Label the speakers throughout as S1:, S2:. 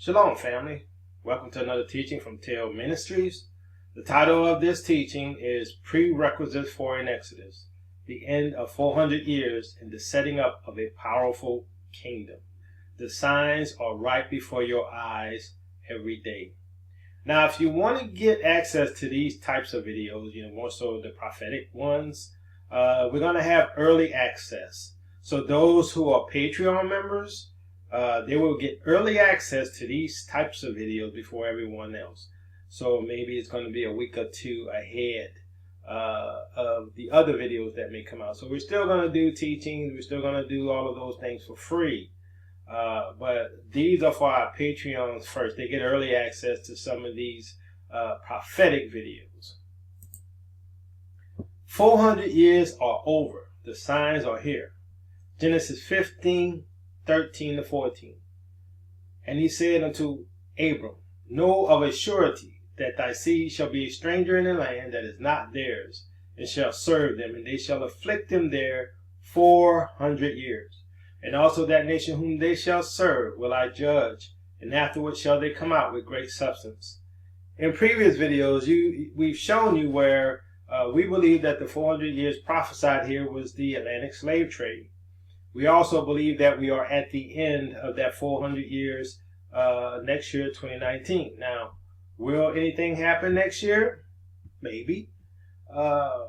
S1: Shalom, family. Welcome to another teaching from Tell Ministries. The title of this teaching is Prerequisites for an Exodus, the end of 400 years and the setting up of a powerful kingdom. The signs are right before your eyes every day. Now, if you want to get access to these types of videos, more so the prophetic ones, we're going to have early access. So those who are Patreon members, they will get early access to these types of videos before everyone else. So maybe it's going to be a week or two ahead of the other videos that may come out. So we're still going to do teachings. We're still going to do all of those things for free. But these are for our Patreons first. They get early access to some of these prophetic videos. 400 years are over. The signs are here. Genesis 15:13-14. And he said unto Abram, Know of a surety that thy seed shall be a stranger in a land that is not theirs, and shall serve them, and they shall afflict them there 400 years. And also that nation whom they shall serve will I judge, and afterward shall they come out with great substance. In previous videos, we've shown you where we believe that the 400 years prophesied here was the Atlantic slave trade. We also believe that we are at the end of that 400 years next year, 2019. Now, will anything happen next year? Maybe. I'd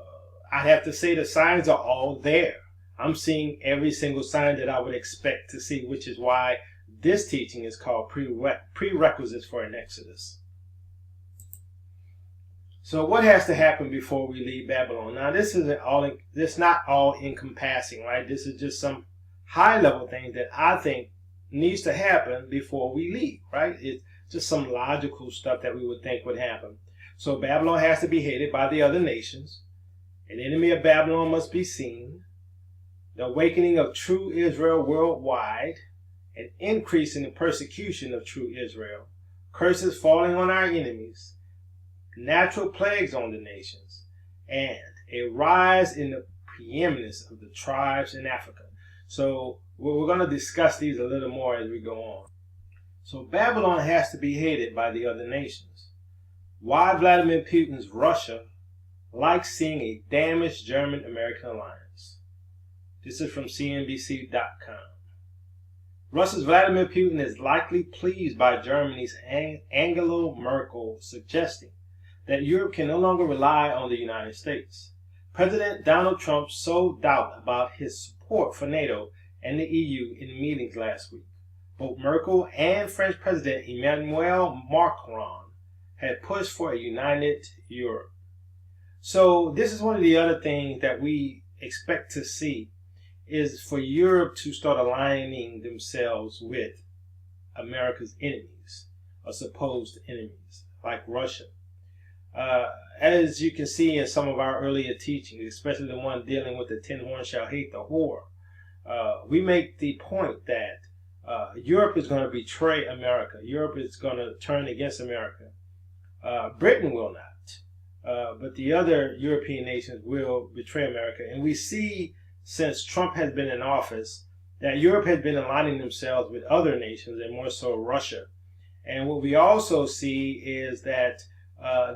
S1: have to say the signs are all there. I'm seeing every single sign that I would expect to see, which is why this teaching is called Prerequisites for an Exodus. So what has to happen before we leave Babylon? Now, this not all encompassing, right? This is just some high-level things that I think needs to happen before we leave, right? It's just some logical stuff that we would think would happen. So Babylon has to be hated by the other nations. An enemy of Babylon must be seen. The awakening of true Israel worldwide, an increase in the persecution of true Israel, curses falling on our enemies, natural plagues on the nations, and a rise in the preeminence of the tribes in Africa. So we're going to discuss these a little more as we go on. So Babylon has to be hated by the other nations. Why Vladimir Putin's Russia likes seeing a damaged German-American alliance. This is from CNBC.com. Russia's Vladimir Putin is likely pleased by Germany's Angela Merkel suggesting that Europe can no longer rely on the United States. President Donald Trump sowed doubt about his support for NATO and the EU in meetings last week. Both Merkel and French President Emmanuel Macron had pushed for a united Europe. So this is one of the other things that we expect to see is for Europe to start aligning themselves with America's enemies or supposed enemies like Russia. As you can see in some of our earlier teachings, especially the one dealing with the 10 horns shall hate the whore, we make the point that Europe is going to betray America. Europe is going to turn against America. Britain will not. But the other European nations will betray America. And we see, since Trump has been in office, that Europe has been aligning themselves with other nations, and more so Russia. And what we also see is that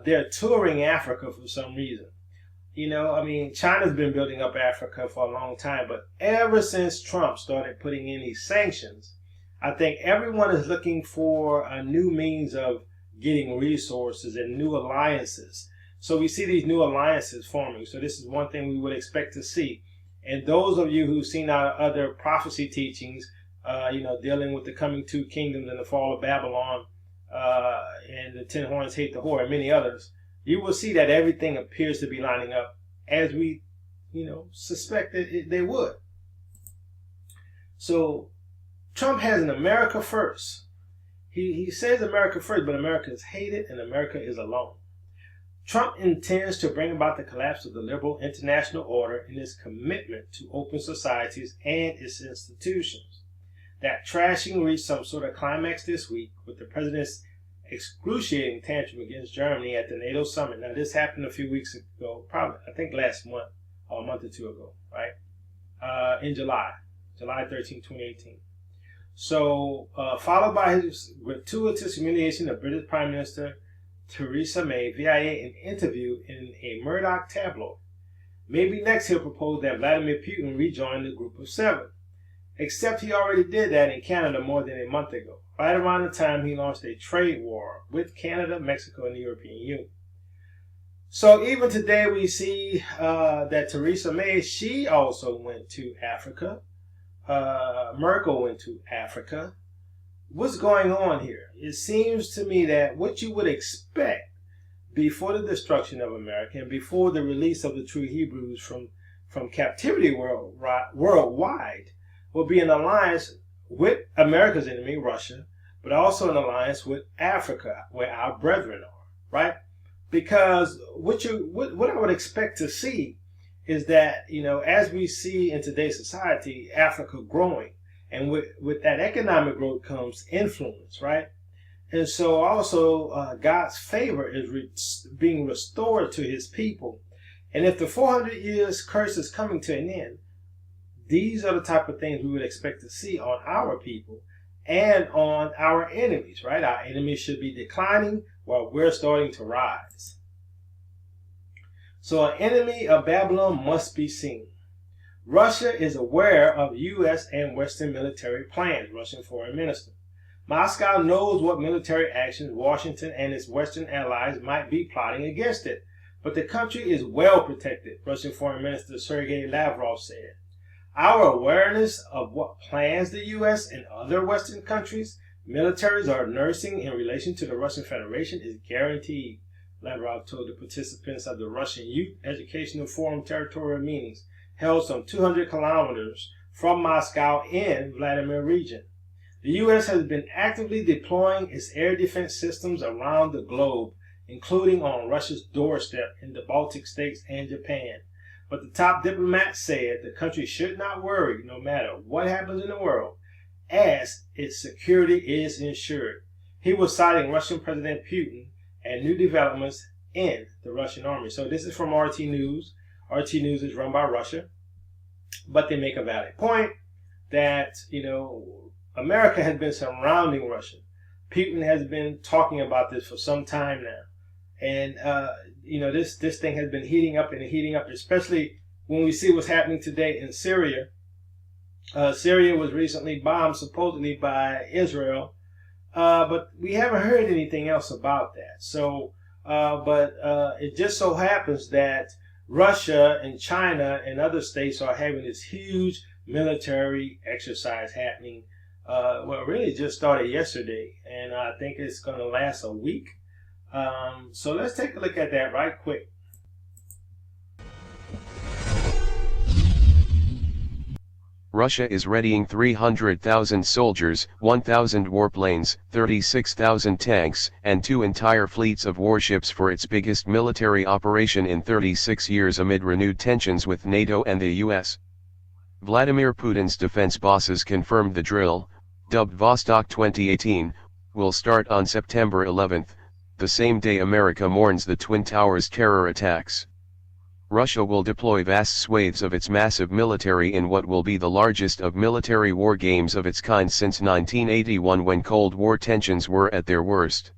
S1: they're touring Africa for some reason. China's been building up Africa for a long time, but ever since Trump started putting in these sanctions, I think everyone is looking for a new means of getting resources and new alliances. So we see these new alliances forming. So this is one thing we would expect to see. And those of you who've seen our other prophecy teachings, dealing with the coming two kingdoms and the fall of Babylon, and the 10 horns hate the whore, and many others, you will see that everything appears to be lining up as we, suspected they would. So Trump has an America first. He says America first, but America is hated and America is alone. Trump intends to bring about the collapse of the liberal international order in his commitment to open societies and its institutions. That trashing reached some sort of climax this week with the president's excruciating tantrum against Germany at the NATO summit. Now, this happened a few weeks ago, probably, I think last month, or a month or two ago, right? In July 13, 2018. So, followed by his gratuitous humiliation of British Prime Minister Theresa May via an interview in a Murdoch tabloid. Maybe next he'll propose that Vladimir Putin rejoin the Group of Seven. Except he already did that in Canada more than a month ago, right around the time he launched a trade war with Canada, Mexico, and the European Union. So even today we see that Theresa May, she also went to Africa. Merkel went to Africa. What's going on here? It seems to me that what you would expect before the destruction of America and before the release of the true Hebrews from captivity worldwide will be an alliance with America's enemy, Russia, but also an alliance with Africa, where our brethren are, right? Because what I would expect to see is that, as we see in today's society, Africa growing, and with that economic growth comes influence, right? And so also God's favor is being restored to his people. And if the 400 years curse is coming to an end, these are the type of things we would expect to see on our people and on our enemies, right? Our enemies should be declining while we're starting to rise. So an enemy of Babylon must be seen. Russia is aware of U.S. and Western military plans, Russian Foreign Minister. Moscow knows what military actions Washington and its Western allies might be plotting against it, but the country is well protected, Russian Foreign Minister Sergei Lavrov said. Our awareness of what plans the U.S. and other Western countries' militaries are nursing in relation to the Russian Federation is guaranteed, Lavrov told the participants of the Russian Youth Educational Forum territorial meetings held some 200 kilometers from Moscow in Vladimir region. The U.S. has been actively deploying its air defense systems around the globe, including on Russia's doorstep in the Baltic states and Japan. But the top diplomat said the country should not worry no matter what happens in the world, as its security is ensured. He was citing Russian President Putin and new developments in the Russian army. So this is from RT News. RT News is run by Russia, but they make a valid point that, America has been surrounding Russia. Putin has been talking about this for some time now. And, this thing has been heating up and heating up, especially when we see what's happening today in Syria. Syria was recently bombed, supposedly by Israel, but we haven't heard anything else about that. So, but it just so happens that Russia and China and other states are having this huge military exercise happening. Really just started yesterday, and I think it's going to last a week. So let's take a look at that right quick.
S2: Russia is readying 300,000 soldiers, 1,000 warplanes, 36,000 tanks, and 2 entire fleets of warships for its biggest military operation in 36 years amid renewed tensions with NATO and the US. Vladimir Putin's defense bosses confirmed the drill, dubbed Vostok 2018, will start on September 11th, the same day America mourns the Twin Towers terror attacks. Russia will deploy vast swathes of its massive military in what will be the largest of military war games of its kind since 1981, when Cold War tensions were at their worst.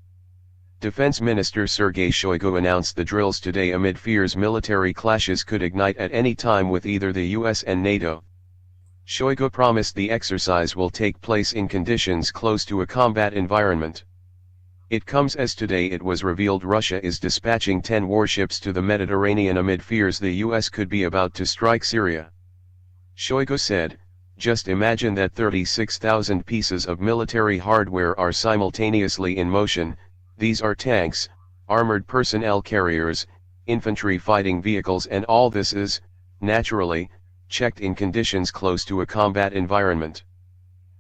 S2: Defense Minister Sergei Shoigu announced the drills today amid fears military clashes could ignite at any time with either the US and NATO. Shoigu promised the exercise will take place in conditions close to a combat environment. It comes as today it was revealed Russia is dispatching 10 warships to the Mediterranean amid fears the US could be about to strike Syria. Shoigu said, "Just imagine that 36,000 pieces of military hardware are simultaneously in motion. These are tanks, armored personnel carriers, infantry fighting vehicles, and all this is, naturally, checked in conditions close to a combat environment."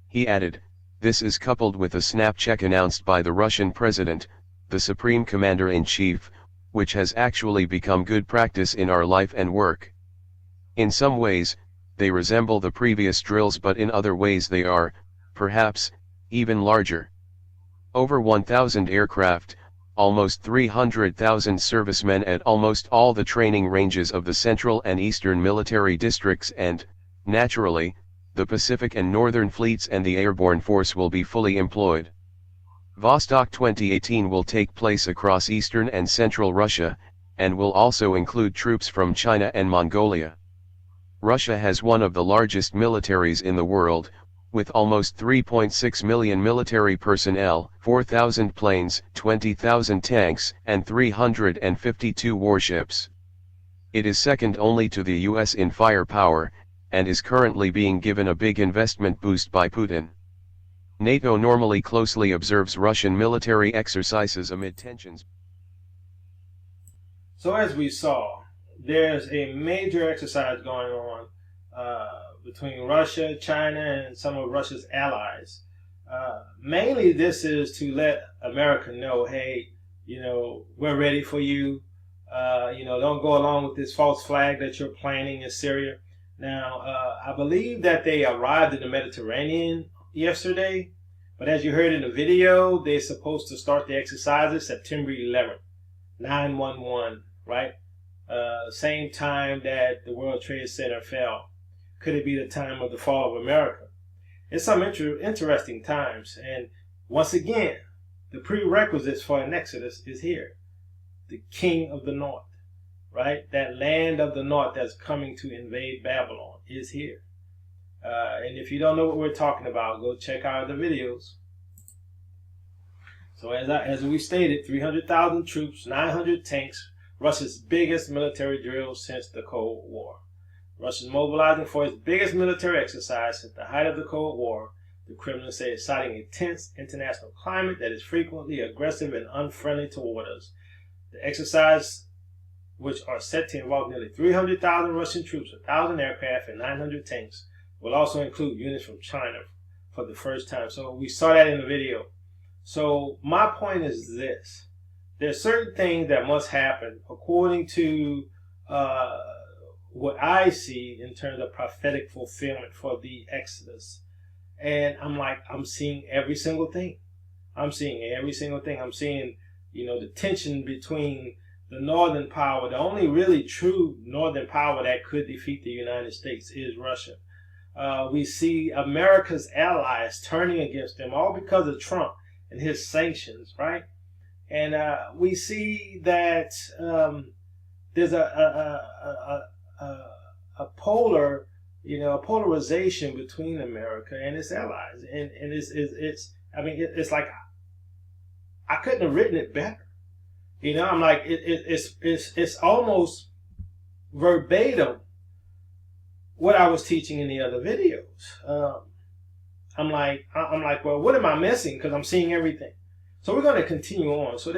S2: He added, "This is coupled with a snap check announced by the Russian president, the Supreme Commander-in-Chief, which has actually become good practice in our life and work. In some ways, they resemble the previous drills, but in other ways they are, perhaps, even larger. Over 1,000 aircraft, almost 300,000 servicemen at almost all the training ranges of the central and eastern military districts and, naturally, The Pacific and Northern fleets and the airborne force will be fully employed. Vostok 2018 will take place across eastern and central Russia, and will also include troops from China and Mongolia. Russia has one of the largest militaries in the world, with almost 3.6 million military personnel, 4,000 planes, 20,000 tanks, and 352 warships. It is second only to the US in firepower, and is currently being given a big investment boost by Putin. NATO normally closely observes Russian military exercises amid tensions.
S1: So as we saw, there's a major exercise going on between Russia, China, and some of Russia's allies. Mainly this is to let America know, hey, we're ready for you. Don't go along with this false flag that you're planning in Syria. Now, I believe that they arrived in the Mediterranean yesterday, but as you heard in the video, they're supposed to start the exercises September 11th, 9/11, right? Same time that the World Trade Center fell. Could it be the time of the fall of America? It's some interesting times, and once again, the prerequisites for an exodus is here. The king of the north, right? That land of the north that's coming to invade Babylon is here. And if you don't know what we're talking about, go check out the videos. So as we stated, 300,000 troops, 900 tanks, Russia's biggest military drill since the Cold War. Russia's mobilizing for its biggest military exercise since the height of the Cold War. The Kremlin says, citing a tense international climate that is frequently aggressive and unfriendly toward us. The exercise, which are set to involve nearly 300,000 Russian troops, 1,000 aircraft, and 900 tanks, will also include units from China for the first time. So we saw that in the video. So my point is this. There's certain things that must happen according to what I see in terms of prophetic fulfillment for the Exodus. And I'm seeing every single thing. I'm seeing every single thing. I'm seeing, the tension between the northern power. The only really true northern power that could defeat the United States is Russia. We see America's allies turning against them, all because of Trump and his sanctions, right? And we see that there's a polarization between America and its allies, and it's like I couldn't have written it better. I'm like it's almost verbatim what I was teaching in the other videos. I'm like, well, what am I missing? Because I'm seeing everything. So we're going to continue on. So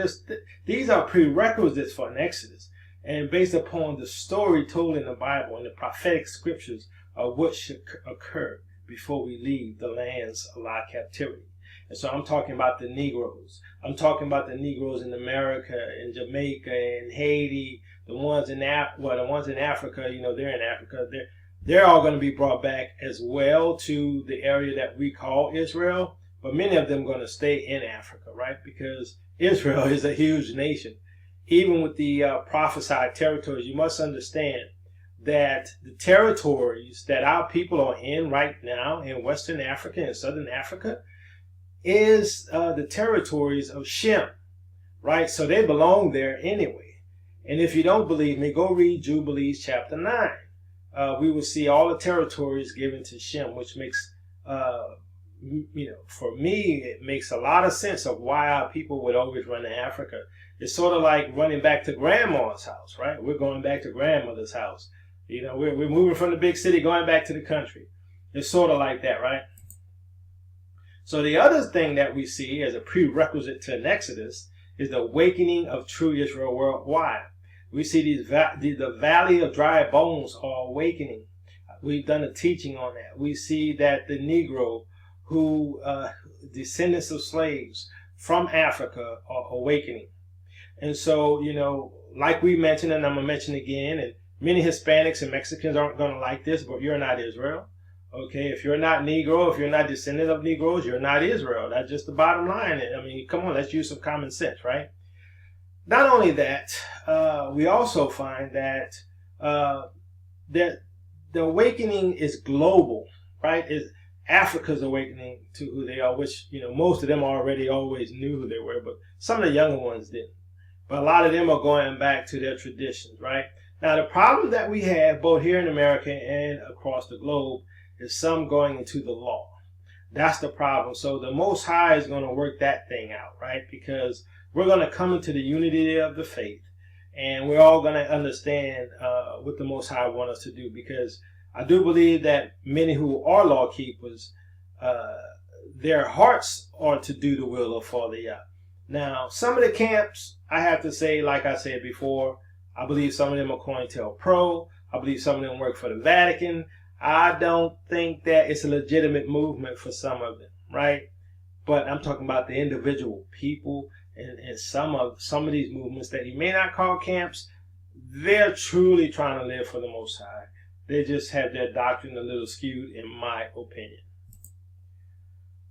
S1: these are prerequisites for an exodus, and based upon the story told in the Bible and the prophetic scriptures of what should occur before we leave the lands of our captivity. And so I'm talking about the Negroes. I'm talking about the Negroes in America, in Jamaica, in Haiti, the ones in Africa. They're in Africa. They're all going to be brought back as well to the area that we call Israel. But many of them are going to stay in Africa, right? Because Israel is a huge nation. Even with the prophesied territories, you must understand that the territories that our people are in right now in Western Africa and Southern Africa is the territories of Shem, right? So they belong there anyway. And if you don't believe me, go read Jubilees chapter 9. We will see all the territories given to Shem, which makes, for me, it makes a lot of sense of why our people would always run to Africa. It's sort of like running back to grandma's house, right? We're going back to grandmother's house. We're moving from the big city, going back to the country. It's sort of like that, right? So the other thing that we see as a prerequisite to an exodus is the awakening of true Israel worldwide. We see the valley of dry bones are awakening. We've done a teaching on that. We see that the Negro, who descendants of slaves from Africa, are awakening. And so, like we mentioned, and I'm going to mention again, and many Hispanics and Mexicans aren't going to like this, but you're not Israel. Okay, if you're not Negro, if you're not descendant of Negroes, you're not Israel. That's just the bottom line. I mean, come on, let's use some common sense, right? Not only that, we also find that the awakening is global, right? Is Africa's awakening to who they are, which, most of them already always knew who they were, but some of the younger ones didn't. But a lot of them are going back to their traditions, right? Now, the problem that we have both here in America and across the globe is some going into the law. That's the problem. So the Most High is going to work that thing out, right? Because we're going to come into the unity of the faith, and we're all going to understand what the Most High wants us to do. Because I do believe that many who are law keepers, their hearts are to do the will of Father Yah. Now, some of the camps, I have to say, like I said before, I believe some of them are COINTELPRO. I believe some of them work for the Vatican. I don't think that it's a legitimate movement for some of them, right? But I'm talking about the individual people and some of these movements that you may not call camps. They're truly trying to live for the Most High. They just have their doctrine a little skewed, in my opinion.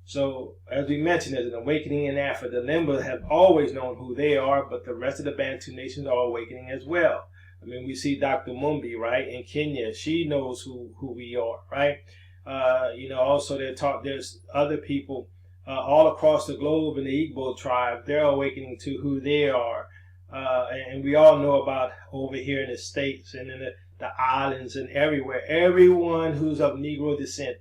S1: So, as we mentioned, there's an awakening in Africa. The Limba have always known who they are, but the rest of the Bantu nations are awakening as well. I mean, we see Dr. Mumbi, right, in Kenya. She knows who we are, right? Also there's other people all across the globe in the Igbo tribe. They're awakening to who they are. And we all know about over here in the States and in the islands and everywhere. Everyone who's of Negro descent,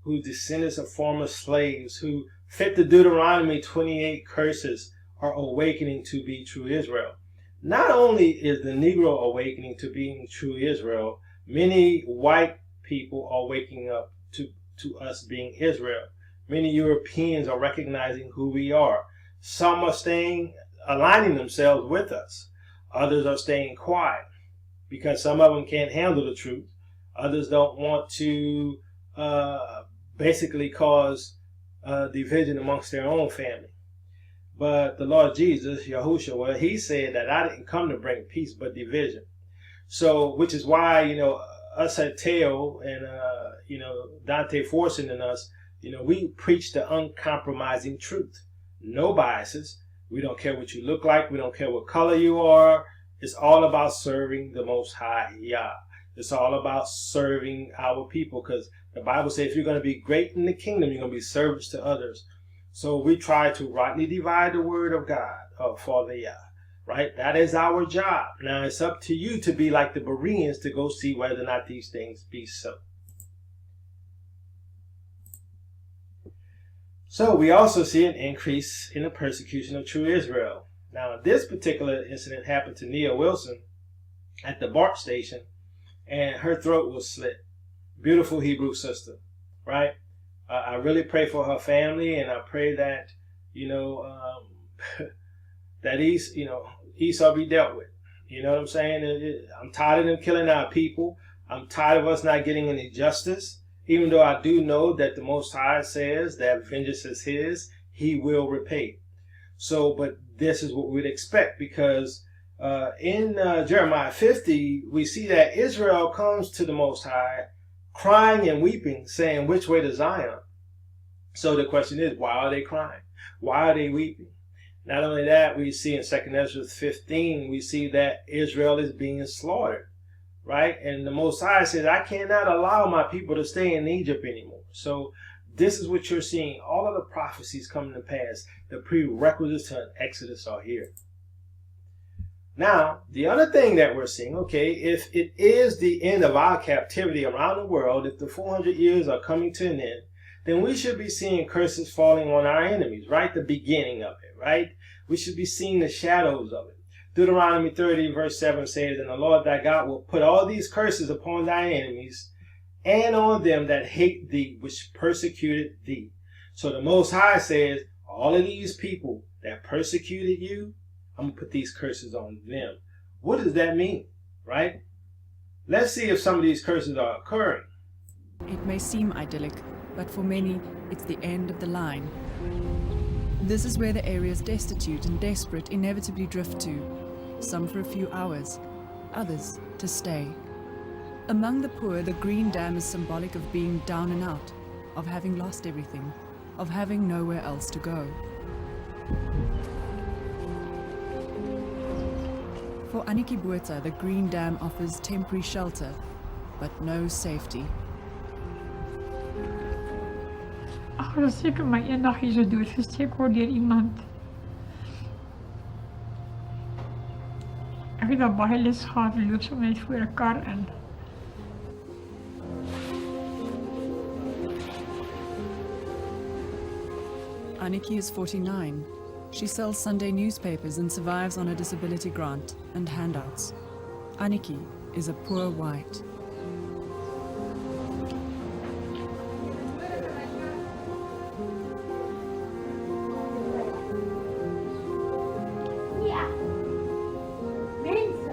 S1: whose descendants of former slaves, who fit the Deuteronomy 28 curses, are awakening to be true Israel. Not only is the Negro awakening to being true Israel, many white people are waking up to us being Israel. Many Europeans are recognizing who we are. Some are aligning themselves with us. Others are staying quiet because some of them can't handle the truth. Others don't want to basically cause division amongst their own family. But the Lord Jesus, Yahushua, well, he said that I didn't come to bring peace but division. So, which is why, us at Teo and, Dante Forson and us, we preach the uncompromising truth. No biases. We don't care what you look like. We don't care what color you are. It's all about serving the Most High Yah. It's all about serving our people, because the Bible says if you're going to be great in the kingdom, you're going to be servants to others. So we try to rightly divide the word of God, of Father Yah, right? That is our job. Now it's up to you to be like the Bereans to go see whether or not these things be so. So we also see an increase in the persecution of true Israel. Now this particular incident happened to Nia Wilson at the BART station, and her throat was slit. Beautiful Hebrew sister, right? I really pray for her family, and I pray that, that Esau be dealt with. You know what I'm saying? I'm tired of them killing our people. I'm tired of us not getting any justice, even though I do know that the Most High says that vengeance is his, he will repay. So, but this is what we'd expect, because in Jeremiah 50, we see that Israel comes to the Most High crying and weeping, saying, which way to Zion? So the question is, why are they crying? Why are they weeping? Not only that, we see in 2nd Ezra 15, we see that Israel is being slaughtered, right? And the Most High says, I cannot allow my people to stay in Egypt anymore. So this is what you're seeing. All of the prophecies coming to pass. The prerequisites to an exodus are here. Now, the other thing that we're seeing, okay, if it is the end of our captivity around the world, if the 400 years are coming to an end, then we should be seeing curses falling on our enemies, right? The beginning of it, right? We should be seeing the shadows of it. Deuteronomy 30 verse 7 says, and the Lord thy God will put all these curses upon thy enemies and on them that hate thee, which persecuted thee. So the Most High says, all of these people that persecuted you, I'm going to put these curses on them. What does that mean, right? Let's see if some of these curses are occurring.
S3: It may seem idyllic, but for many, it's the end of the line. This is where the areas destitute and desperate inevitably drift to, some for a few hours, others to stay. Among the poor, the green dam is symbolic of being down and out, of having lost everything, of having nowhere else to go. For Aniki Buerta, the green dam offers temporary shelter, but no safety.
S4: Ek gaan seker my eendag hier so doodgesteek word deur iemand. Ek het al baie les gehad, loop so net voor 'n kar in.
S3: Aniki is 49. She sells Sunday newspapers and survives on a disability grant and handouts. Aniki is a poor white.
S5: Ja, mense.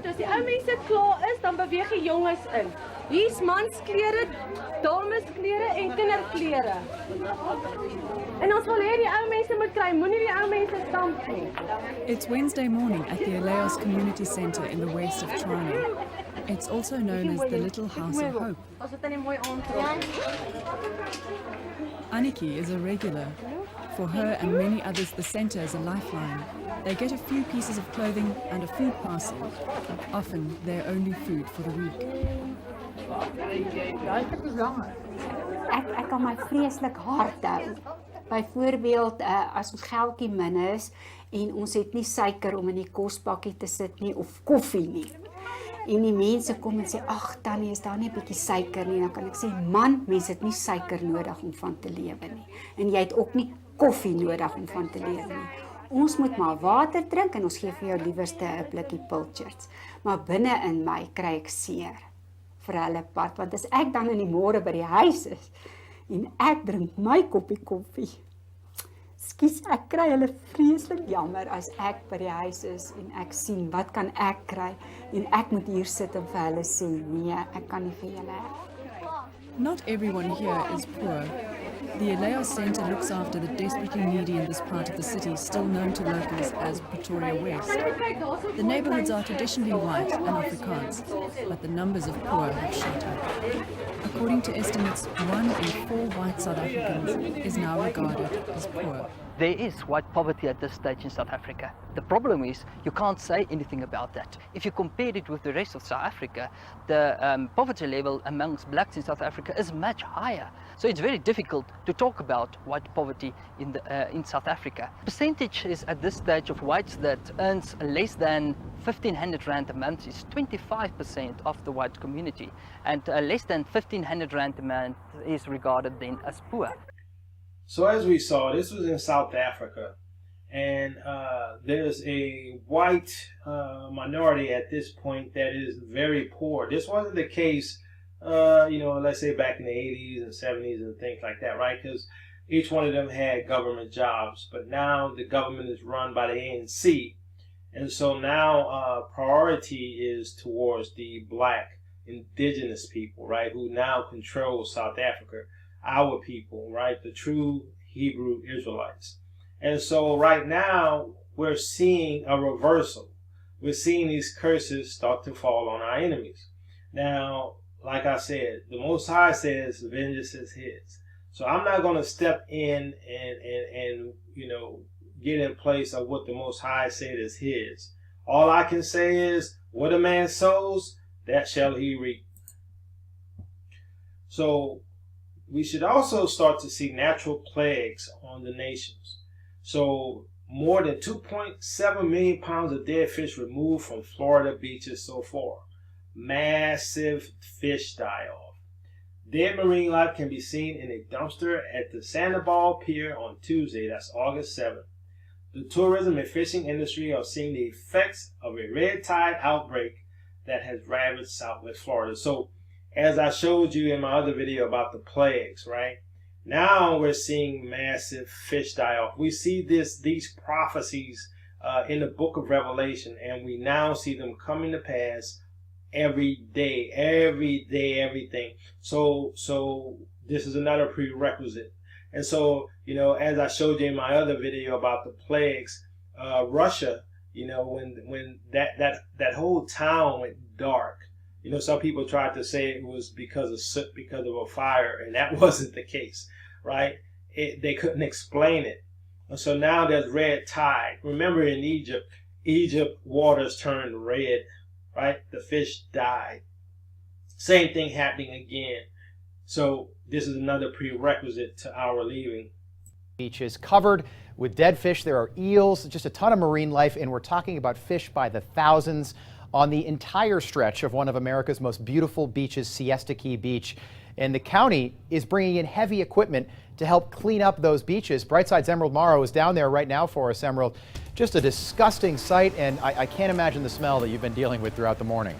S6: As die ou mense klaar is, dan beweeg die jonges in. Hier's mansklere, damesklere en kinderklere. En ons wil hê die ou mense moet kry, moenie die ou mense stamp nie.
S3: It's Wednesday morning at the Eleos Community Centre in the west of Toronto. It's also known as the Little House of Hope.
S6: As dit nie mooi aantrek.
S3: Aniki is a regular. For her and many others, the centre is a lifeline. They get a few pieces of clothing and a food parcel, often their only food for the week.
S5: Ek kan my vreeslik hard hou. Byvoorbeeld as ons geldjie min is en ons het nie suiker om in die kosbakkie te sit nie of koffie nie. En die mense kom en sê, "Ag Tannie, is daar nie 'n bietjie suiker nie?" Dan kan ek sê, "Man, mense het nie suiker nodig om van te lewe nie. En jy het ook nie koffie nodig om van te lewe nie. Ons moet maar water drink en ons gee vir jou liewerste 'n blikkie pilchards. Maar binne in my kry ek seer vir hulle pad, want as ek dan in die môre by die huis is en ek drink my koppie koffie, skus, ek kry hulle vreeslik jammer as ek by die huis is en ek sien wat kan ek kry en ek moet hier sit en vir hulle sê, nee, ek kan nie vir julle help.
S3: Not everyone here is poor. The Eleos Centre looks after the desperately needy in this part of the city, still known to locals as Pretoria West. The neighbourhoods are traditionally white and Afrikaans, but the numbers of poor have shot up. According to estimates, 1 in 4 white South Africans is now regarded as poor.
S7: There is white poverty at this stage in South Africa. The problem is you can't say anything about that. If you compare it with the rest of South Africa, the poverty level amongst blacks in South Africa is much higher. So it's very difficult to talk about white poverty in South Africa. Percentage is at this stage of whites that earns less than 1,500 rand a month is 25% of the white community, and less than 1,500 rand a month is regarded then as poor.
S1: So as we saw, this was in South Africa, and there's a white minority at this point that is very poor. This wasn't the case, let's say back in the 80s and 70s and things like that, right? Because each one of them had government jobs, but now the government is run by the ANC, and so now priority is towards the black indigenous people, right, who now control South Africa. Our people, right, the true Hebrew Israelites. And so right now we're seeing a reversal. We're seeing these curses start to fall on our enemies. Now, like I said, the Most High says vengeance is his. So I'm not going to step in and get in place of what the Most High said is his. All I can say is, what a man sows, that shall he reap. So we should also start to see natural plagues on the nations. So more than 2.7 million pounds of dead fish removed from Florida beaches so far. Massive fish die-off. Dead marine life can be seen in a dumpster at the Sandoval Pier on Tuesday, that's August 7th. The tourism and fishing industry are seeing the effects of a red tide outbreak that has ravaged Southwest Florida. So as I showed you in my other video about the plagues, right? Now we're seeing massive fish die-off. We see these prophecies in the book of Revelation, and we now see them coming to pass every day, everything. So this is another prerequisite. And so, as I showed you in my other video about the plagues, Russia, when that whole town went dark, some people tried to say it was because of a fire, and that wasn't the case, right? They couldn't explain it. And so now there's red tide. Remember in Egypt waters turned red, right? The fish died. Same thing happening again So this is another prerequisite to our leaving.
S8: Beach is covered with dead fish. There are eels, just a ton of marine life, and we're talking about fish by the thousands on the entire stretch of one of America's most beautiful beaches, Siesta Key Beach. And the county is bringing in heavy equipment to help clean up those beaches. Brightside's Emerald Morrow is down there right now for us, Emerald. Just a disgusting sight, and I can't imagine the smell that you've been dealing with throughout the morning.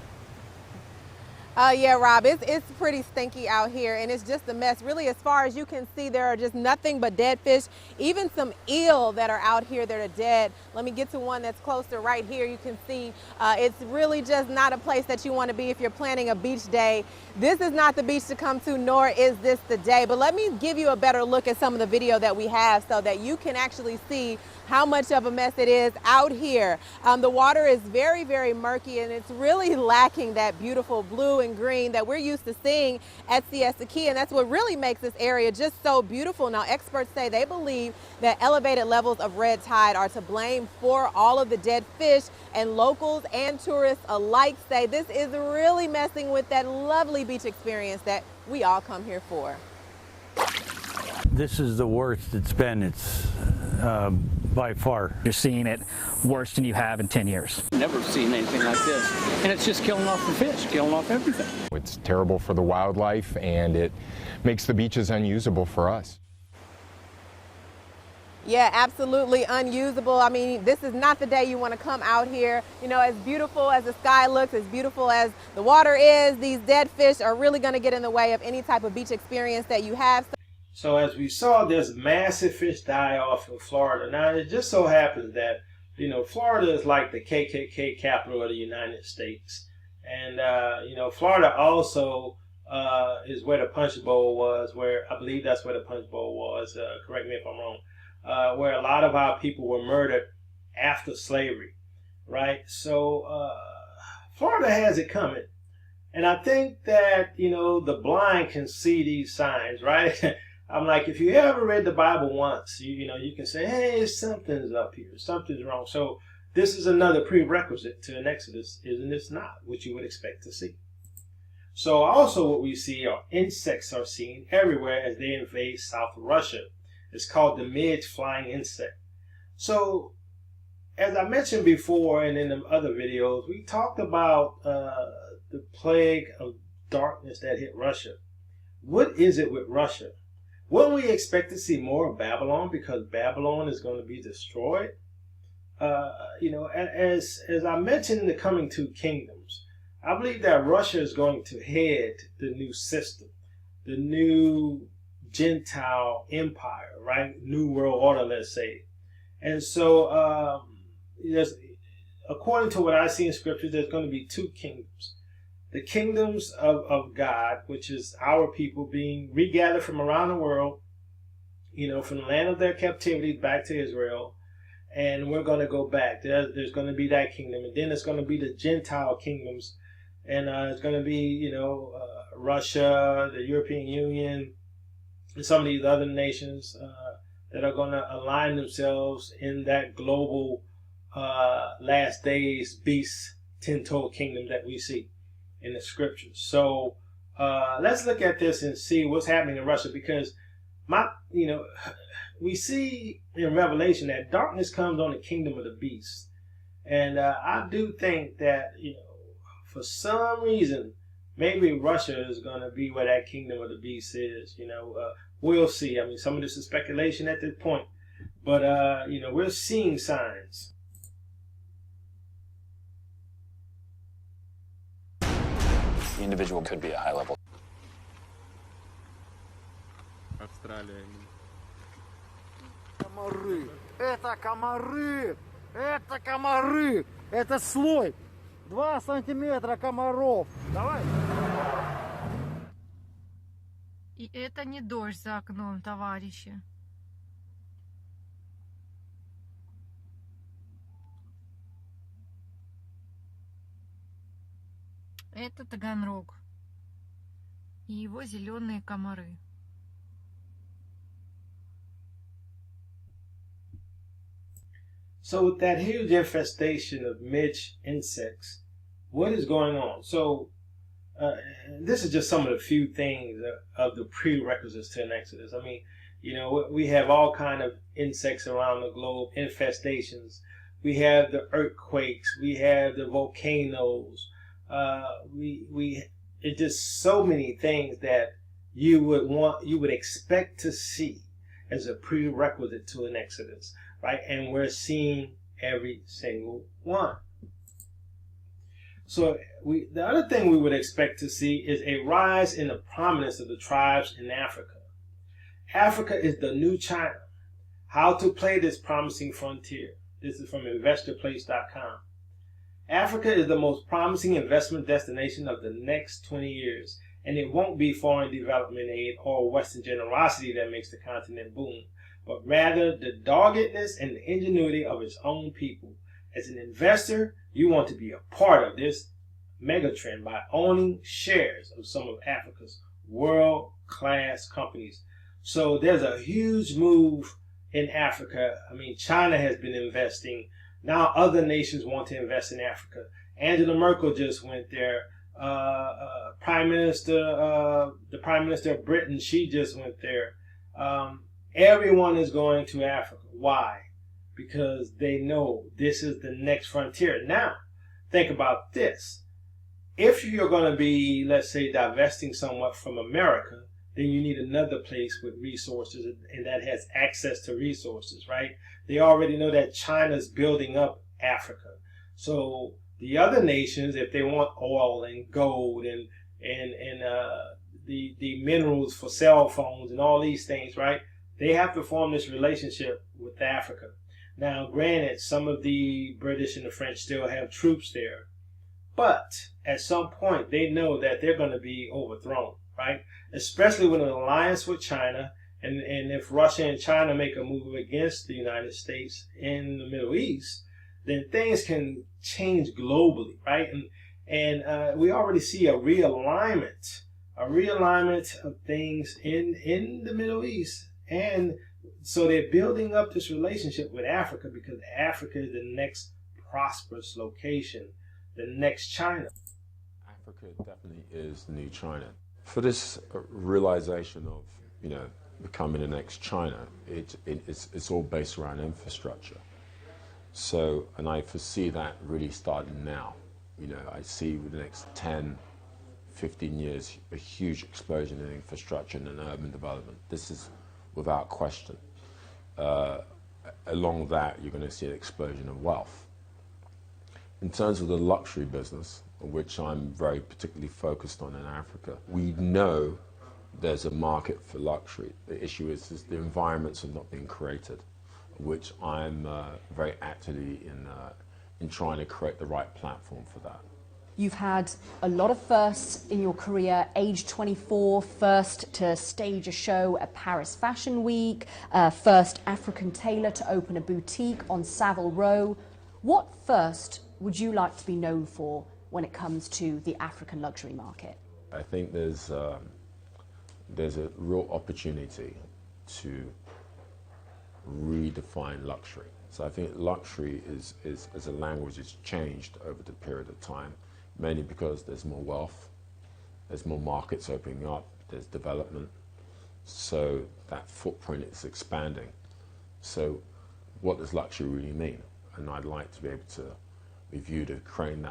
S9: Yeah, Rob, it's pretty stinky out here, and it's just a mess. Really, as far as you can see, there are just nothing but dead fish, even some eel that are out here that are dead. Let me get to one that's closer right here. You can see it's really just not a place that you want to be if you're planning a beach day. This is not the beach to come to, nor is this the day. But let me give you a better look at some of the video that we have so that you can actually see how much of a mess it is out here. The water is very, very murky, and it's really lacking that beautiful blue and green that we're used to seeing at Siesta Key, and that's what really makes this area just so beautiful. Now, experts say they believe that elevated levels of red tide are to blame for all of the dead fish, and locals and tourists alike say this is really messing with that lovely beach experience that we all come here for.
S10: This is the worst it's been. It's by far.
S11: You're seeing it worse than you have in 10 years.
S12: Never seen anything like this. And it's just killing off the fish, killing off everything.
S13: It's terrible for the wildlife, and it makes the beaches unusable for us.
S9: Yeah, absolutely unusable. I mean, this is not the day you want to come out here. You know, as beautiful as the sky looks, as beautiful as the water is, these dead fish are really going to get in the way of any type of beach experience that you have.
S1: So as we saw, there's massive fish die-off in Florida. Now, it just so happens that, you know, Florida is like the KKK capital of the United States. And, you know, Florida also is where the Punch Bowl was, where I believe that's where the Punch Bowl was. Correct me if I'm wrong. Where a lot of our people were murdered after slavery, right? So Florida has it coming. And I think that, you know, the blind can see these signs, right? I'm like, if you ever read the Bible once, you know, you can say, hey, something's up here, something's wrong. So this is another prerequisite to an exodus, isn't this not what you would expect to see? So also what we see are insects are seen everywhere as they invade South Russia. It's called the midge flying insect. So as I mentioned before and in the other videos, we talked about the plague of darkness that hit Russia. What is it with Russia? Wouldn't we expect to see more of Babylon because Babylon is going to be destroyed? You know, as I mentioned in the coming two kingdoms, I believe that Russia is going to head the new system, the new Gentile empire, right? New world order, let's say. And so, according to what I see in scripture, there's going to be two kingdoms. The kingdoms of God, which is our people being regathered from around the world, you know, from the land of their captivity back to Israel. And we're going to go back. There's going to be that kingdom. And then it's going to be the Gentile kingdoms. And it's going to be, you know, Russia, the European Union, and some of these other nations that are going to align themselves in that global last days beast 10-toed kingdom that we see in the scriptures. So let's look at this and see what's happening in Russia, because we see in Revelation that darkness comes on the kingdom of the beast, and I do think that, you know, for some reason maybe Russia is going to be where that kingdom of the beast is. You know, we'll see. I mean, some of this is speculation at this point, but you know, we're seeing signs.
S14: The individual could be a high level.
S15: Австралия.
S16: Комары! Это комары! Это комары! Это слой! 2 сантиметра комаров! Давай!
S17: И это не дождь за окном, товарищи. Это Таганрог и его зеленые комары.
S1: So with that huge infestation of midge insects, what is going on? So this is just some of the few things of the prerequisites to an exodus. I mean, you know, we have all kind of insects around the globe, infestations. We have the earthquakes. We have the volcanoes. It's just so many things that you would expect to see as a prerequisite to an exodus, right? And we're seeing every single one. So the other thing we would expect to see is a rise in the prominence of the tribes in Africa. Africa is the new China. How to play this promising frontier. This is from investorplace.com. Africa is the most promising investment destination of the next 20 years, and it won't be foreign development aid or Western generosity that makes the continent boom, but rather the doggedness and the ingenuity of its own people. As an investor, you want to be a part of this megatrend by owning shares of some of Africa's world-class companies. So there's a huge move in Africa. I mean, China has been investing. Now other nations want to invest in Africa. Angela Merkel just went there. The Prime Minister of Britain, she just went there. Everyone is going to Africa. Why? Because they know this is the next frontier. Now, think about this. If you're going to be, let's say, divesting somewhat from America, then you need another place with resources and that has access to resources, right? They already know that China's building up Africa. So the other nations, if they want oil and gold and the minerals for cell phones and all these things, right? They have to form this relationship with Africa. Now, granted, some of the British and the French still have troops there, but at some point they know that they're going to be overthrown, right? Especially with an alliance with China, and if Russia and China make a move against the United States in the Middle East, then things can change globally, right? And we already see a realignment of things in the Middle East. And so they're building up this relationship with Africa because Africa is the next prosperous location, the next China.
S18: Africa definitely is the new China. For this realization of, you know, becoming the next China, it's all based around infrastructure. So, and I foresee that really starting now. You know, I see with the next 10, 15 years, a huge explosion in infrastructure and in urban development. This is without question. Along that, you're going to see an explosion of wealth. In terms of the luxury business, which I'm very particularly focused on in Africa, we know there's a market for luxury. The issue is the environments have not been created, which I'm very actively in trying to create the right platform for that.
S19: You've had a lot of firsts in your career. Age 24, first to stage a show at Paris Fashion Week, first African tailor to open a boutique on Savile Row. What first would you like to be known for when it comes to the African luxury market?
S18: I think there's a real opportunity to redefine luxury. So I think luxury is as a language has changed over the period of time, mainly because there's more wealth, there's more markets opening up, there's development, so that footprint is expanding. So what does luxury really mean? And I'd like to be able to review to create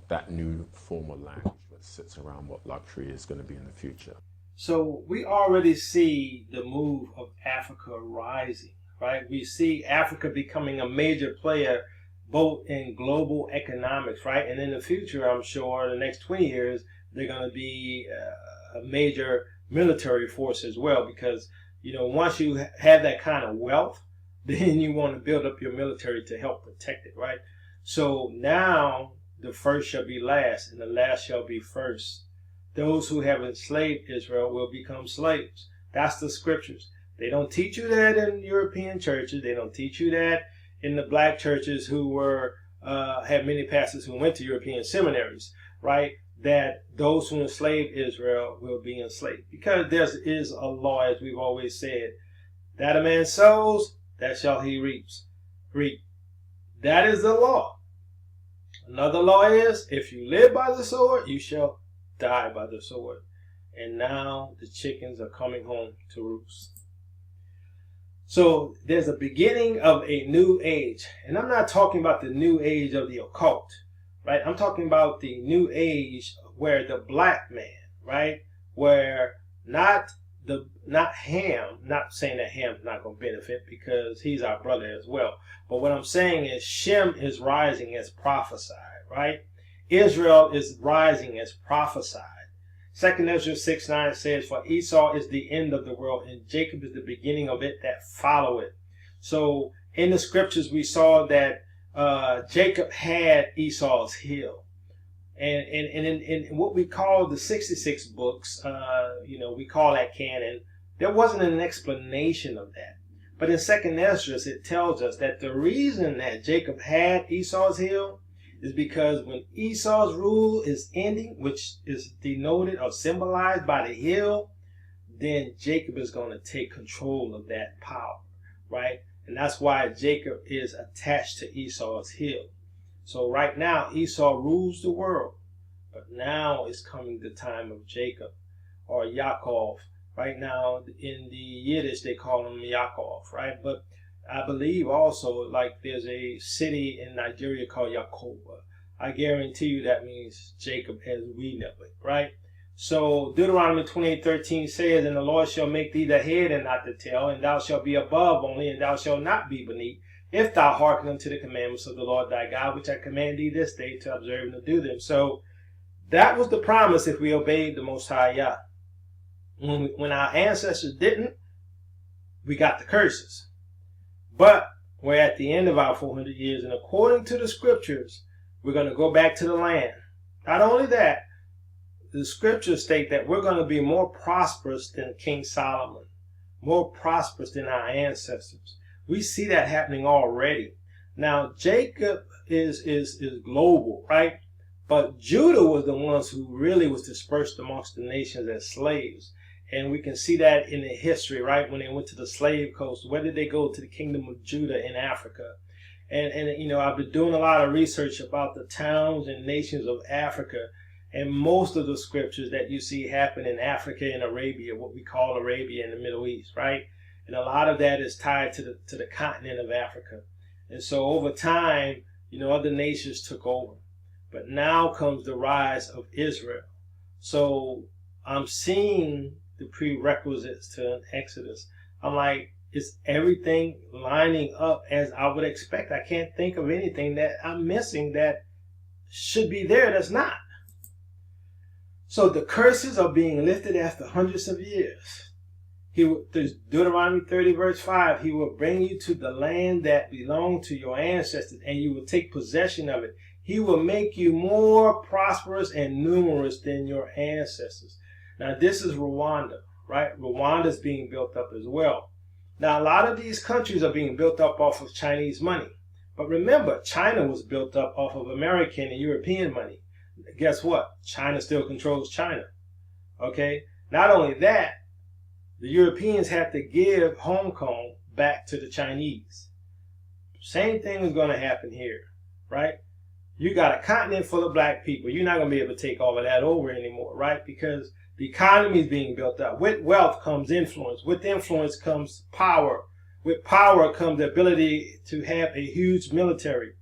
S18: that new formal language that sits around what luxury is going to be in the future.
S1: So we already see the move of Africa rising, right? We see Africa becoming a major player both in global economics, right? And in the future, I'm sure, the next 20 years, they're going to be a major military force as well, because, you know, once you have that kind of wealth, then you want to build up your military to help protect it, right? So now the first shall be last and the last shall be first. Those who have enslaved Israel will become slaves. That's the scriptures. They don't teach you that in European churches. They don't teach you that in the black churches who were had many pastors who went to European seminaries, right? That those who enslaved Israel will be enslaved. Because there is a law, as we've always said, that a man sows, that shall he reap. That is the law. Another law is, if you live by the sword, you shall die by the sword. And now the chickens are coming home to roost. So there's a beginning of a new age. And I'm not talking about the new age of the occult, right? I'm talking about the new age where the black man, right? Where not Ham, not saying that Ham's not going to benefit because he's our brother as well. But what I'm saying is Shem is rising as prophesied, right? Israel is rising as prophesied. 2 Ezra 6:9 says, for Esau is the end of the world, and Jacob is the beginning of it that follow it. So in the scriptures we saw that Jacob had Esau's heel. And in what we call the 66 books, we call that canon, there wasn't an explanation of that. But in 2 Ezra it tells us that the reason that Jacob had Esau's heel is because when Esau's rule is ending, which is denoted or symbolized by the heel, then Jacob is going to take control of that power, right? And that's why Jacob is attached to Esau's heel. So right now, Esau rules the world, but now is coming the time of Jacob or Yaakov. Right now, in the Yiddish, they call him Yaakov, right? But I believe also, like there's a city in Nigeria called Yakoba. I guarantee you that means Jacob as we know it, right? So Deuteronomy 28:13 says, and the Lord shall make thee the head and not the tail, and thou shalt be above only, and thou shalt not be beneath, if thou hearken unto the commandments of the Lord thy God, which I command thee this day to observe and to do them. So that was the promise if we obeyed the Most High Yah. When our ancestors didn't, we got the curses. But we're at the end of our 400 years, and according to the scriptures, we're going to go back to the land. Not only that, the scriptures state that we're going to be more prosperous than King Solomon, more prosperous than our ancestors. We see that happening already. Now, Jacob is global, right? But Judah was the ones who really was dispersed amongst the nations as slaves. And we can see that in the history, right? When they went to the slave coast, where did they go? To the kingdom of Judah in Africa. And I've been doing a lot of research about the towns and nations of Africa. And most of the scriptures that you see happen in Africa and Arabia, what we call Arabia in the Middle East, right? And a lot of that is tied to the continent of Africa. And so over time, other nations took over. But now comes the rise of Israel. So I'm seeing the prerequisites to an exodus. I'm like, is everything lining up as I would expect? I can't think of anything that I'm missing that should be there that's not. So the curses are being lifted after hundreds of years. There's Deuteronomy 30 verse 5. He will bring you to the land that belonged to your ancestors, and you will take possession of it. He will make you more prosperous and numerous than your ancestors. Now this is Rwanda, right? Rwanda is being built up as well. Now a lot of these countries are being built up off of Chinese money. But remember, China was built up off of American and European money. Guess what? China still controls China. Okay? Not only that, the Europeans have to give Hong Kong back to the Chinese. Same thing is going to happen here, right? You got a continent full of black people. You're not going to be able to take all of that over anymore, right? Because the economy is being built up. With wealth comes influence. With influence comes power. With power comes the ability to have a huge military.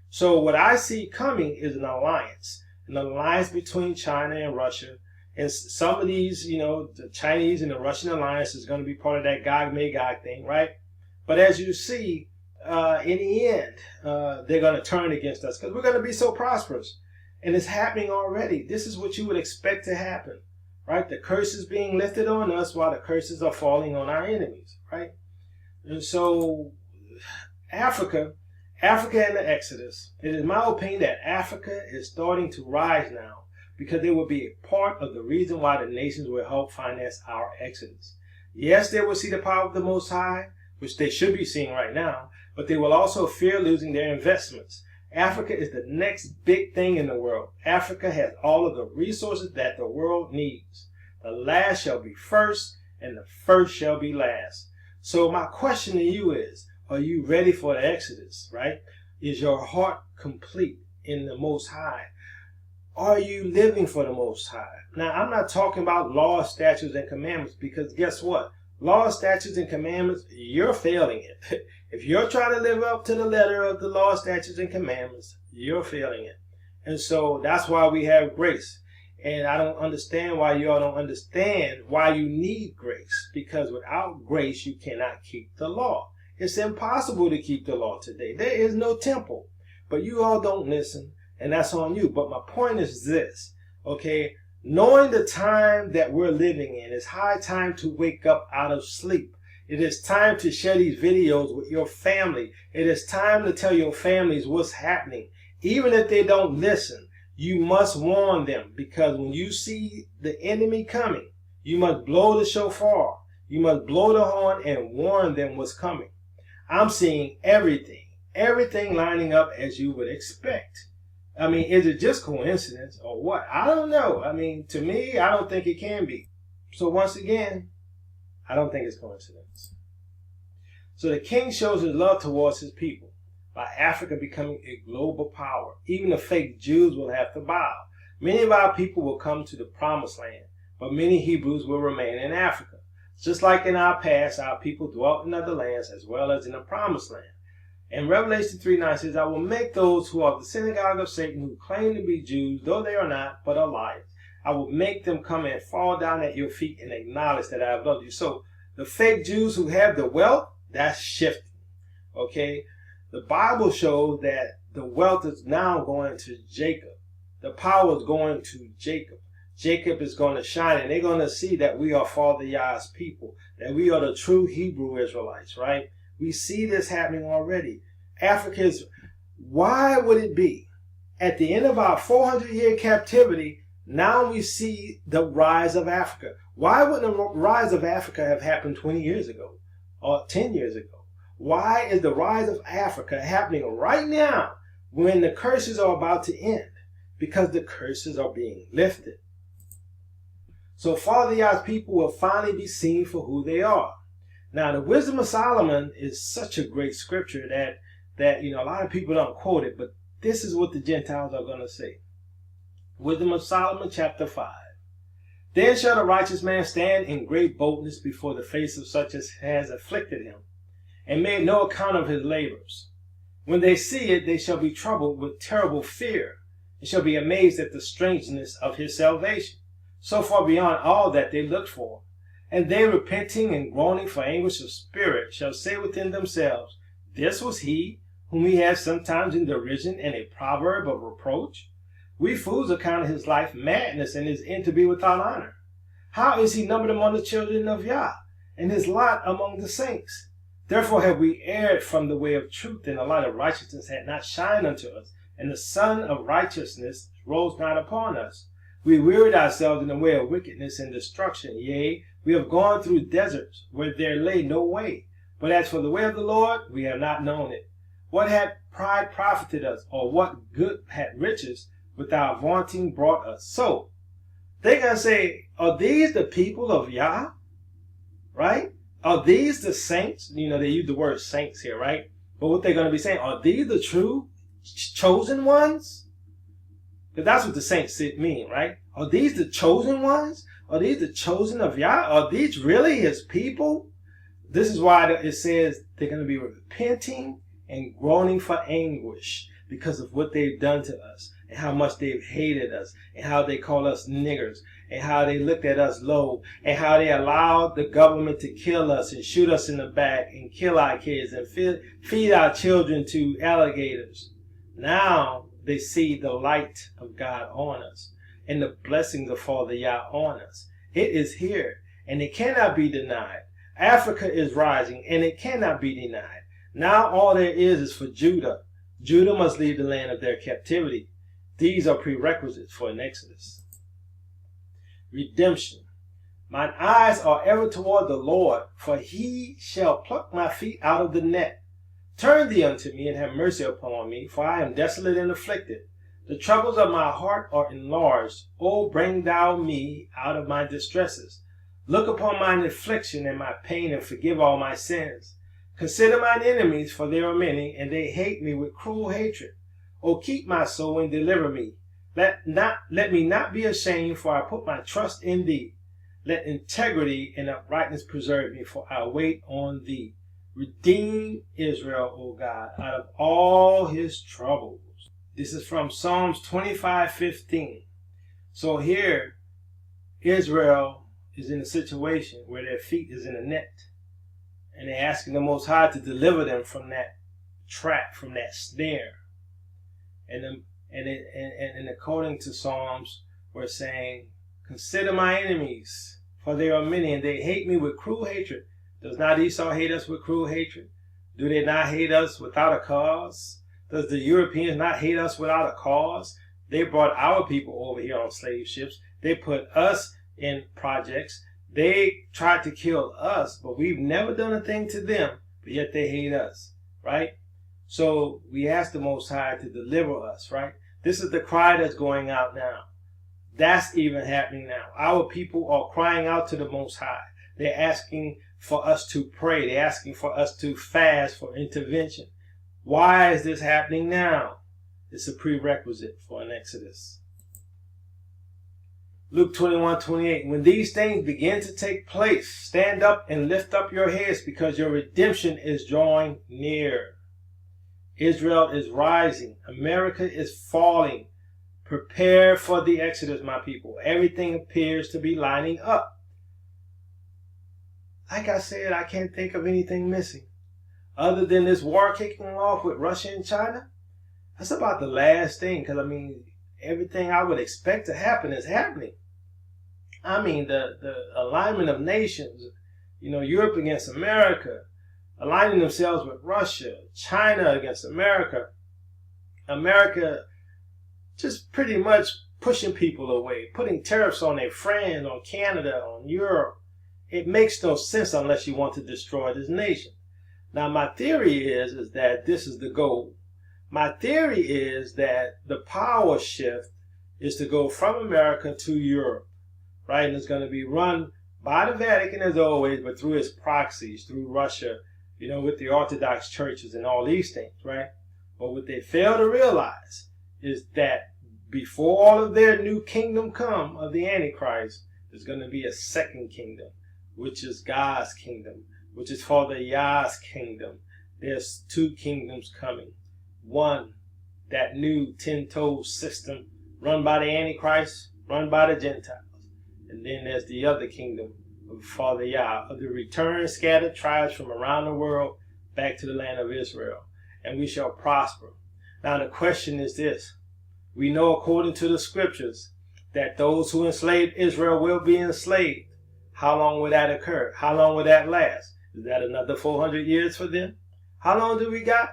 S1: So what I see coming is an alliance between China and Russia. And some of these, the Chinese and the Russian alliance is going to be part of that Gog-Magog thing, right? But as you see, in the end, they're going to turn against us because we're going to be so prosperous. And it's happening already. This is what you would expect to happen, right? The curse is being lifted on us while the curses are falling on our enemies, right? And so Africa and the Exodus, it is my opinion that Africa is starting to rise now because they will be a part of the reason why the nations will help finance our Exodus. Yes, they will see the power of the Most High, which they should be seeing right now, but they will also fear losing their investments. Africa is the next big thing in the world. Africa has all of the resources that the world needs. The last shall be first, and the first shall be last. So my question to you is, are you ready for the Exodus, right? Is your heart complete in the Most High? are you living for the Most High? Now, I'm not talking about laws, statutes, and commandments, because guess what? Laws, statutes, and commandments, you're failing it. If you're trying to live up to the letter of the law, statutes, and commandments, you're failing it. And so that's why we have grace. And I don't understand why you all don't understand why you need grace. Because without grace, you cannot keep the law. It's impossible to keep the law today. There is no temple. But you all don't listen, and that's on you. But my point is this, okay? Knowing the time that we're living in, it's high time to wake up out of sleep. It is time to share these videos with your family. It is time to tell your families what's happening. Even if they don't listen, you must warn them, because when you see the enemy coming, you must blow the shofar. You must blow the horn and warn them what's coming. I'm seeing everything lining up as you would expect. I mean, is it just coincidence or what? I don't know. I mean, to me, I don't think it can be. So once again, I don't think it's coincidence. So the king shows his love towards his people by Africa becoming a global power. Even the fake Jews will have to bow. Many of our people will come to the promised land, but many Hebrews will remain in Africa. Just like in our past, our people dwelt in other lands as well as in the promised land. And Revelation 3:9 says, I will make those who are of the synagogue of Satan, who claim to be Jews, though they are not, but are liars. I will make them come and fall down at your feet and acknowledge that I have loved you. So the fake Jews who have the wealth, that's shifting. Okay? The Bible shows that the wealth is now going to Jacob. The power is going to Jacob. Jacob is going to shine, and they're going to see that we are Father Yah's people, that we are the true Hebrew Israelites, right? We see this happening already. Africa is, why would it be at the end of our 400-year captivity, now we see the rise of Africa? Why wouldn't the rise of Africa have happened 20 years ago or 10 years ago? Why is the rise of Africa happening right now when the curses are about to end? Because the curses are being lifted. So Father Yah's people will finally be seen for who they are. Now, the Wisdom of Solomon is such a great scripture that a lot of people don't quote it, but this is what the Gentiles are going to say. Wisdom of Solomon, chapter 5. Then shall the righteous man stand in great boldness before the face of such as has afflicted him, and made no account of his labors. When they see it, they shall be troubled with terrible fear, and shall be amazed at the strangeness of his salvation, so far beyond all that they looked for. And they, repenting and groaning for anguish of spirit, shall say within themselves, this was he whom we had sometimes in derision and a proverb of reproach. We fools account his life madness, and his end to be without honor. How is he numbered among the children of Yah, and his lot among the saints? Therefore have we erred from the way of truth, and the light of righteousness had not shined unto us, and the sun of righteousness rose not upon us. We wearied ourselves in the way of wickedness and destruction. Yea, we have gone through deserts where there lay no way. But as for the way of the Lord, we have not known it. What had pride profited us, or what good had riches with our vaunting brought us? So, they're going to say, are these the people of Yah? Right? Are these the saints? They use the word saints here, right? But what they're going to be saying, are these the true chosen ones? Because that's what the saints mean, right? Are these the chosen ones? Are these the chosen of Yah? Are these really his people? This is why it says they're going to be repenting and groaning for anguish because of what they've done to us, and how much they've hated us, and how they call us niggers, and how they looked at us low, and how they allowed the government to kill us and shoot us in the back and kill our kids and feed our children to alligators. Now they see the light of God on us and the blessings of Father Yah on us. It is here, and it cannot be denied. Africa is rising, and it cannot be denied. Now all there is for Judah. Judah must leave the land of their captivity. These are prerequisites for an exodus. Redemption. Mine eyes are ever toward the Lord, for he shall pluck my feet out of the net. Turn thee unto me, and have mercy upon me, for I am desolate and afflicted. The troubles of my heart are enlarged. O bring thou me out of my distresses. Look upon mine affliction and my pain, and forgive all my sins. Consider mine enemies, for they are many, and they hate me with cruel hatred. O keep my soul and deliver me. Let me not be ashamed, for I put my trust in thee. Let integrity and uprightness preserve me, for I wait on thee. Redeem Israel, O God, out of all his troubles. This is from Psalms 25:15. So here, Israel is in a situation where their feet is in a net. And they're asking the Most High to deliver them from that trap, from that snare. And according to Psalms, we're saying, consider my enemies, for they are many, and they hate me with cruel hatred. Does not Esau hate us with cruel hatred? Do they not hate us without a cause? Does the Europeans not hate us without a cause? They brought our people over here on slave ships. They put us in projects. They tried to kill us, but we've never done a thing to them, but yet they hate us, right? So we ask the Most High to deliver us, right? This is the cry that's going out now. That's even happening now. Our people are crying out to the Most High. They're asking for us to pray. They're asking for us to fast for intervention. Why is this happening now? It's a prerequisite for an exodus. Luke 21:28. When these things begin to take place, stand up and lift up your heads, because your redemption is drawing near. Israel is rising. America is falling. Prepare for the exodus, my people. Everything appears to be lining up. Like I said, I can't think of anything missing. Other than this war kicking off with Russia and China, that's about the last thing. Because, I mean, everything I would expect to happen is happening. I mean, the alignment of nations, you know, Europe against America, aligning themselves with Russia, China against America, America just pretty much pushing people away, putting tariffs on their friends, on Canada, on Europe. It makes no sense unless you want to destroy this nation. Now, my theory is that this is the goal. My theory is that the power shift is to go from America to Europe, right? And it's going to be run by the Vatican as always, but through its proxies, through Russia, you know, with the Orthodox churches and all these things, right? But what they fail to realize is that before all of their new kingdom come of the Antichrist, there's going to be a second kingdom, which is God's kingdom, which is for the Yah's kingdom. There's two kingdoms coming. One, that new 10-toe system run by the Antichrist, run by the Gentiles. And then there's the other kingdom of Father Yah, of the returned scattered tribes from around the world back to the land of Israel. And we shall prosper. Now the question is this. We know according to the scriptures that those who enslaved Israel will be enslaved. How long will that occur? How long will that last? Is that another 400 years for them? How long do we got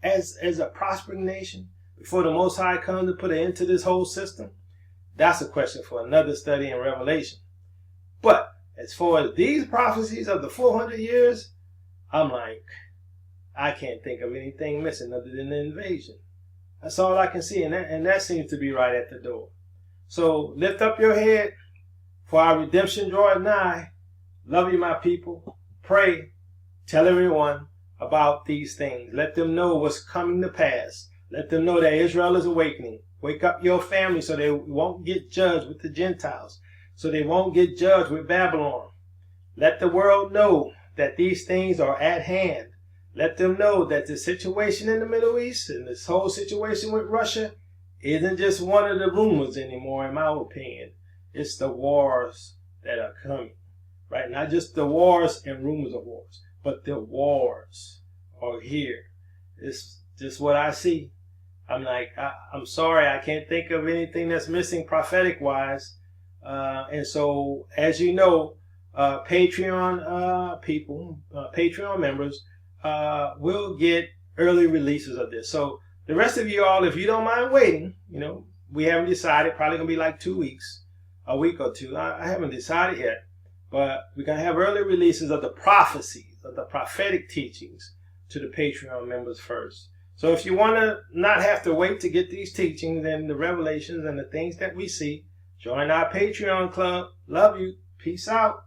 S1: as a prospering nation before the Most High comes to put an end to this whole system? That's a question for another study in Revelation. But as far as these prophecies of the 400 years, I'm like, I can't think of anything missing other than the invasion. That's all I can see, and that seems to be right at the door. So lift up your head, for our redemption draweth nigh. Love you, my people. Pray. Tell everyone about these things. Let them know what's coming to pass. Let them know that Israel is awakening. Wake up your family so they won't get judged with the Gentiles, so they won't get judged with Babylon. Let the world know that these things are at hand. Let them know that the situation in the Middle East and this whole situation with Russia isn't just one of the rumors anymore, in my opinion. It's the wars that are coming, right? Not just the wars and rumors of wars, but the wars are here. It's just what I see. I'm like, I'm sorry, I can't think of anything that's missing prophetic-wise. And so, as you know, Patreon people, Patreon members, will get early releases of this. So the rest of you all, if you don't mind waiting, you know, we haven't decided, probably going to be like 2 weeks, a week or two. I haven't decided yet, but we're going to have early releases of the prophecies, of the prophetic teachings to the Patreon members first. So if you want to not have to wait to get these teachings and the revelations and the things that we see, join our Patreon club. Love you. Peace out.